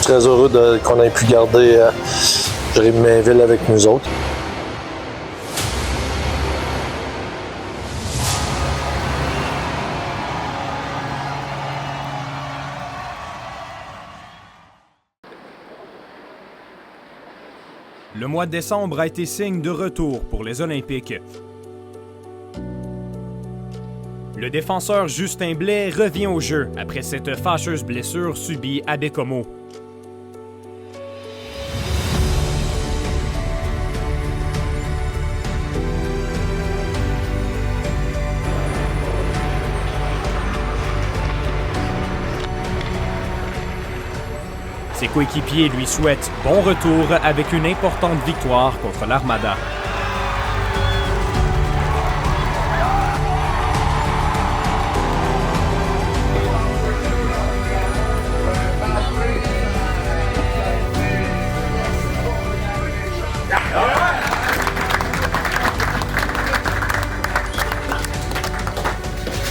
très heureux qu'on ait pu garder Jérémy Mainville avec nous autres. Le mois de décembre a été signe de retour pour les Olympiques. Le défenseur Justin Blais revient au jeu après cette fâcheuse blessure subie à Bécomo. Ses coéquipiers lui souhaitent bon retour avec une importante victoire contre l'Armada.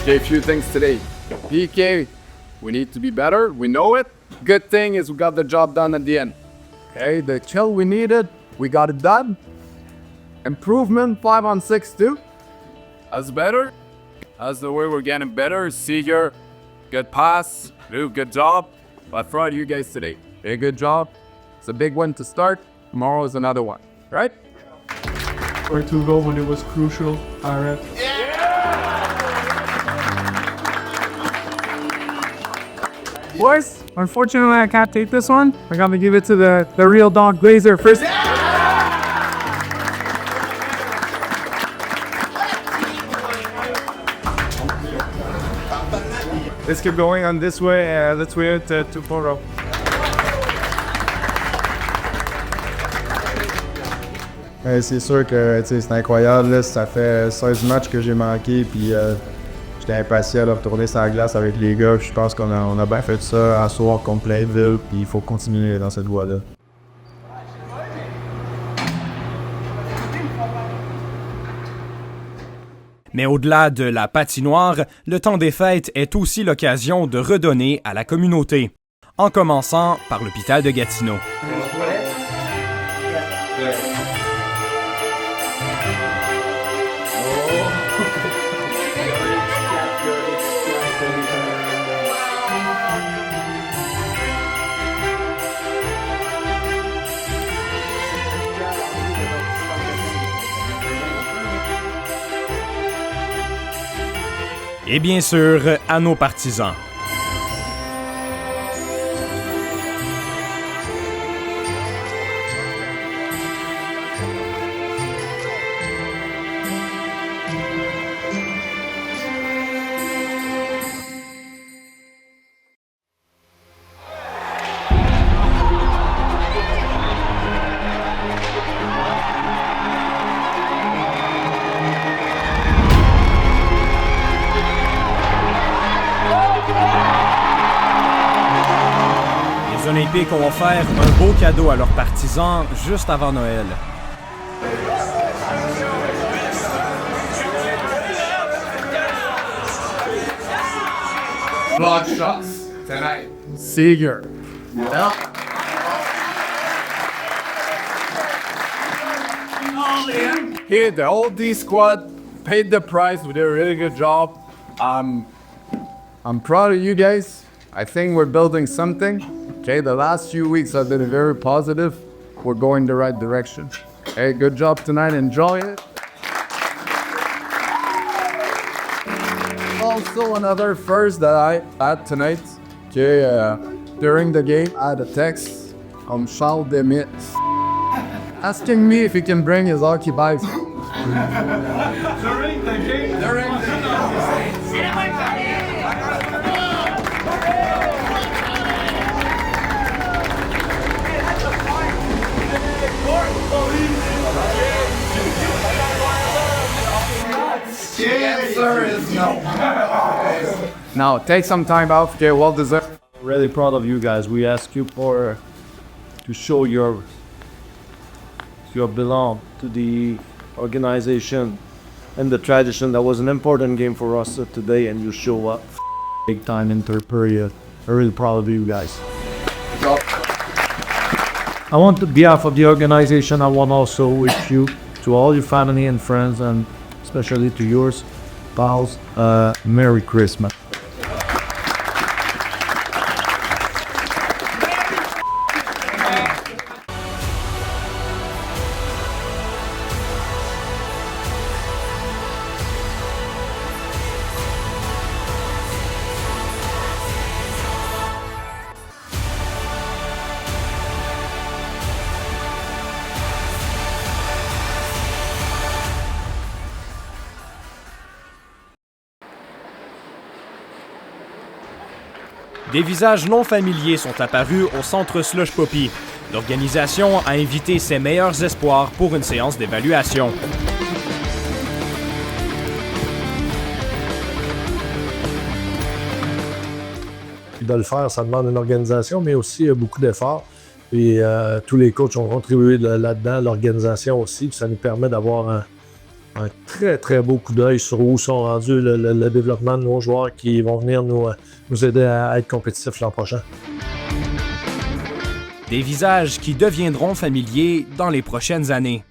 Okay, a few things today. PK, we need to be better. We know it. Good thing is we got the job done at the end. Okay, the chill we needed, we got it done. Improvement 5 on 6 too. That's better. That's the way we're getting better. Seeger, good pass. Luke, good job. I tried you guys today. A good job. It's a big one to start. Tomorrow is another one, right? Or to go when it was crucial, Aaron. Boys, unfortunately I can't take this one. I gotta give it to the real Don Glazer first. Let's keep going on this way. Let's wait to 2-4. C'est sûr que c'est incroyable. Là, ça fait 16 matchs que j'ai manqué. Puis j'étais impatient de retourner sur la glace avec les gars. Puis je pense qu'on a bien fait ça à soir contre Plainville. Puis il faut continuer dans cette voie-là. Mais au-delà de la patinoire, le temps des fêtes est aussi l'occasion de redonner à la communauté, en commençant par l'hôpital de Gatineau. Et bien sûr, à nos partisans. Les Olympiques ont offert un beau cadeau à leurs partisans juste avant Noël. Block shots tonight. Seeger. Yeah. Here, the whole D squad paid the price. We did a really good job. I'm proud of you guys. I think we're building something. Okay, the last few weeks have been very positive. We're going the right direction. Hey, good job tonight. Enjoy it. Also, another first that I had tonight. Okay, during the game, I had a text from Charles Demitz asking me if he can bring his hockey bags. During the game? During the game. Answer is no. Now, take some time off. Okay, well deserved. Really proud of you guys. We ask you for to show your belong to the organization and the tradition. That was an important game for us today, and you show up big time in third period. I'm really proud of you guys. Good job. I want, on behalf of the organization, I want also wish you, to all your family and friends, and especially to yours, pals, Merry Christmas. Des visages non familiers sont apparus au centre Slush Poppy. L'organisation a invité ses meilleurs espoirs pour une séance d'évaluation. Puis de le faire, ça demande une organisation, mais aussi beaucoup d'efforts. Puis tous les coachs ont contribué là-dedans, l'organisation aussi. Puis ça nous permet d'avoir un très, très beau coup d'œil sur où sont rendus le développement de nos joueurs qui vont venir nous aider à être compétitifs l'an prochain. Des visages qui deviendront familiers dans les prochaines années.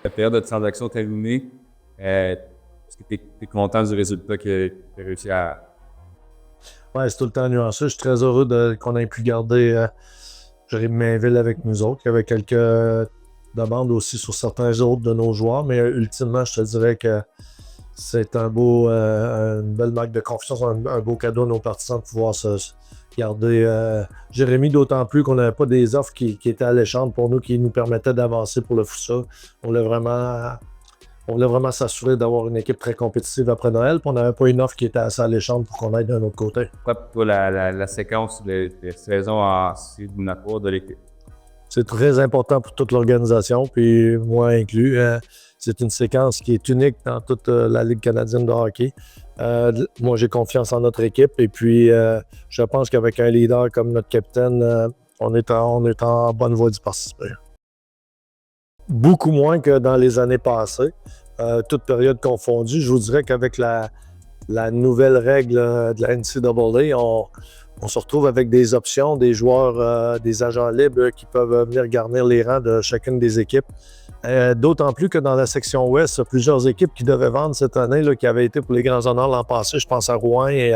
La période de transaction est terminée. Est-ce que tu es content du résultat que tu as réussi à... Ouais, c'est tout le temps nuancé. Je suis très heureux qu'on ait pu garder Jérémy Mainville avec nous autres. Il y avait quelques demandes aussi sur certains autres de nos joueurs, mais ultimement, je te dirais que c'est une belle marque de confiance, un beau cadeau à nos partisans de pouvoir se garder Jérémy, d'autant plus qu'on n'avait pas des offres qui étaient alléchantes pour nous, qui nous permettaient d'avancer pour le futur. On voulait vraiment s'assurer d'avoir une équipe très compétitive après Noël, puis on n'avait pas une offre qui était assez alléchante pour qu'on aille d'un autre côté. Quoi pour la séquence des saisons en éliminatoire de l'équipe? C'est très important pour toute l'organisation, puis moi inclus. C'est une séquence qui est unique dans toute la Ligue canadienne de hockey. Moi, j'ai confiance en notre équipe et puis je pense qu'avec un leader comme notre capitaine, on est en bonne voie d'y participer. Beaucoup moins que dans les années passées, toute période confondue. Je vous dirais qu'avec la nouvelle règle de la NCAA, on se retrouve avec des options, des joueurs, des agents libres qui peuvent venir garnir les rangs de chacune des équipes. D'autant plus que dans la section Ouest, il y a plusieurs équipes qui devaient vendre cette année, là, qui avaient été pour les grands honneurs l'an passé. Je pense à Rouen et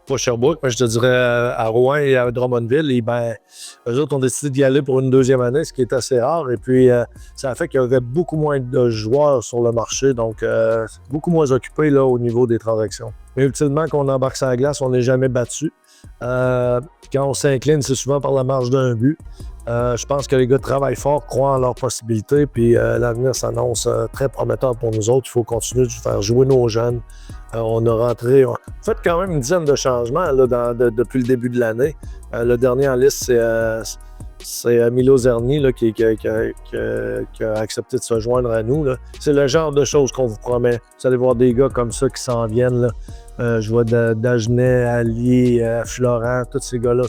pas Sherbrooke, mais je te dirais à Rouen et à Drummondville. Et ben, eux autres ont décidé d'y aller pour une deuxième année, ce qui est assez rare. Et puis, ça a fait qu'il y avait beaucoup moins de joueurs sur le marché, donc beaucoup moins occupés là, au niveau des transactions. Mais ultimement, quand on embarque sur la glace, on n'est jamais battu. Quand on s'incline, c'est souvent par la marge d'un but. Je pense que les gars travaillent fort, croient en leurs possibilités, puis l'avenir s'annonce très prometteur pour nous autres. Il faut continuer de faire jouer nos jeunes. On a fait quand même une dizaine de changements là, depuis le début de l'année. Le dernier en liste, c'est Milo Zerny là, qui a accepté de se joindre à nous. C'est le genre de choses qu'on vous promet. Vous allez voir des gars comme ça qui s'en viennent. Là. Je vois Dagenet, Ali, Florent, tous ces gars-là.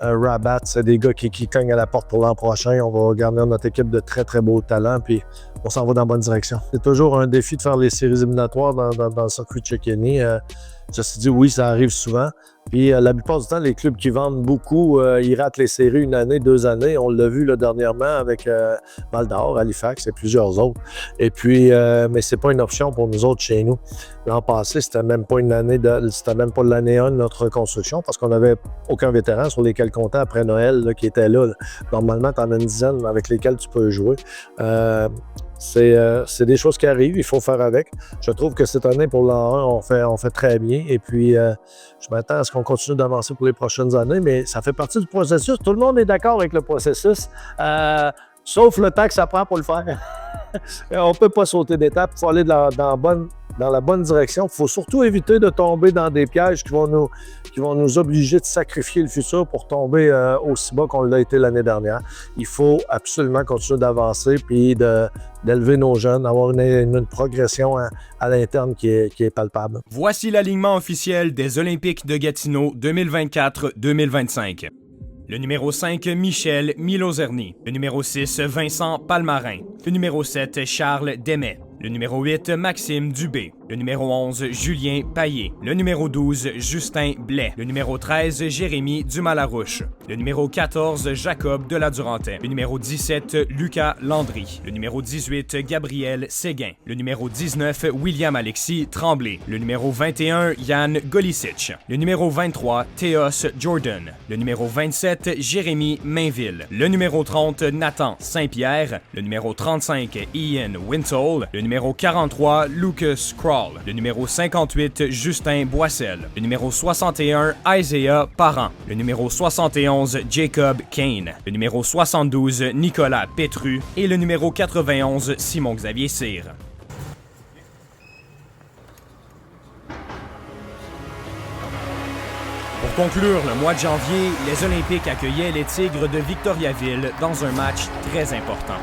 Rabat, c'est des gars qui cognent à la porte pour l'an prochain. On va garder notre équipe de très, très beaux talents, puis on s'en va dans la bonne direction. C'est toujours un défi de faire les séries éliminatoires dans le circuit Tchekeni. Ceci dit, oui, ça arrive souvent. Puis la plupart du temps, les clubs qui vendent beaucoup, ils ratent les séries une année, 2 années. On l'a vu là, dernièrement avec Val-d'Or, Halifax et plusieurs autres. Et puis, mais c'est pas une option pour nous autres chez nous. L'an passé, c'était même pas l'année 1 de notre reconstruction parce qu'on n'avait aucun vétéran sur lesquels compter après Noël là, qui était là. Normalement, tu en as une dizaine avec lesquels tu peux jouer. C'est des choses qui arrivent, il faut faire avec. Je trouve que cette année, pour l'an 1, on fait très bien. Et puis, je m'attends à ce qu'on continue d'avancer pour les prochaines années, mais ça fait partie du processus. Tout le monde est d'accord avec le processus, sauf le temps que ça prend pour le faire. On ne peut pas sauter d'étape, il faut aller dans la bonne direction. Il faut surtout éviter de tomber dans des pièges qui vont nous obliger de sacrifier le futur pour tomber aussi bas qu'on l'a été l'année dernière. Il faut absolument continuer d'avancer puis d'élever nos jeunes, avoir une progression à l'interne qui est palpable. Voici l'alignement officiel des Olympiques de Gatineau 2024-2025. Le numéro 5, Michel Milo Zerny. Le numéro 6, Vincent Palmarin. Le numéro 7, Charles Demet. Le numéro 8, Maxime Dubé. Le numéro 11, Julien Paillé. Le numéro 12, Justin Blais. Le numéro 13, Jérémy Dumalarouche. Le numéro 14, Jacob Deladurantais. Le numéro 17, Lucas Landry. Le numéro 18, Gabriel Séguin. Le numéro 19, William-Alexis Tremblay. Le numéro 21, Yann Golicic. Le numéro 23, Théos Jordan. Le numéro 27, Jérémy Mainville. Le numéro 30, Nathan Saint-Pierre. Le numéro 35, Ian Wintoll. Le numéro 43, Lucas Crawl. Le numéro 58, Justin Boissel. Le numéro 61, Isaiah Parent. Le numéro 71, Jacob Kane. Le numéro 72, Nicolas Pétru. Et le numéro 91, Simon-Xavier Cyr. Pour conclure le mois de janvier, les Olympiques accueillaient les Tigres de Victoriaville dans un match très important.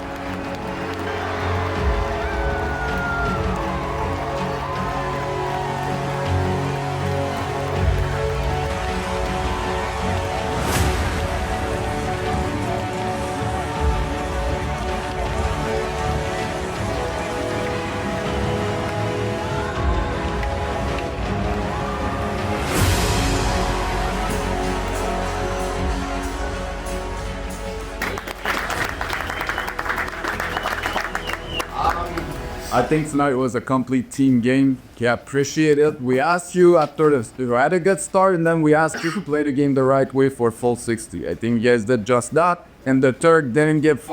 I think tonight was a complete team game. I appreciate it. We asked you after you had a good start, and then we asked you to play the game the right way for full 60. I think you guys did just that. And the Turk didn't give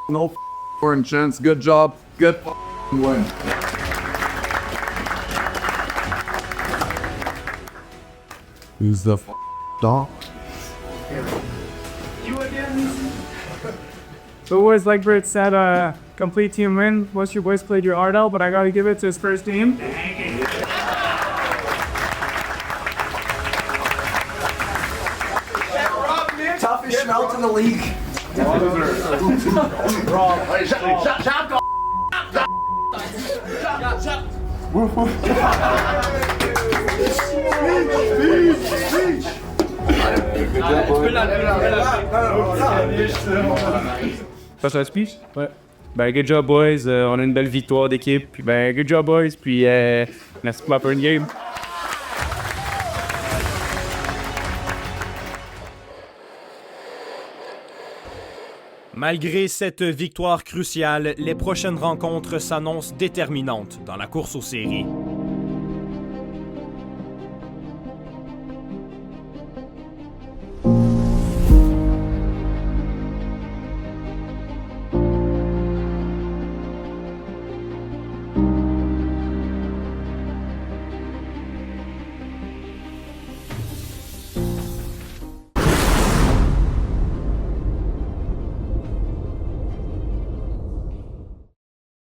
no foreign chance. Good job. Good win. Who's the dog? So boys, like Britt said, complete team win. Most of you boys played your heart out, but I gotta give it to his first team. Toughest schmelt in the league. Passe un speech? Ouais. Ben, good job, boys. On a une belle victoire d'équipe. Puis, ben, good job, boys. Puis, merci pour ma burn game. Malgré cette victoire cruciale, les prochaines rencontres s'annoncent déterminantes dans la course aux séries.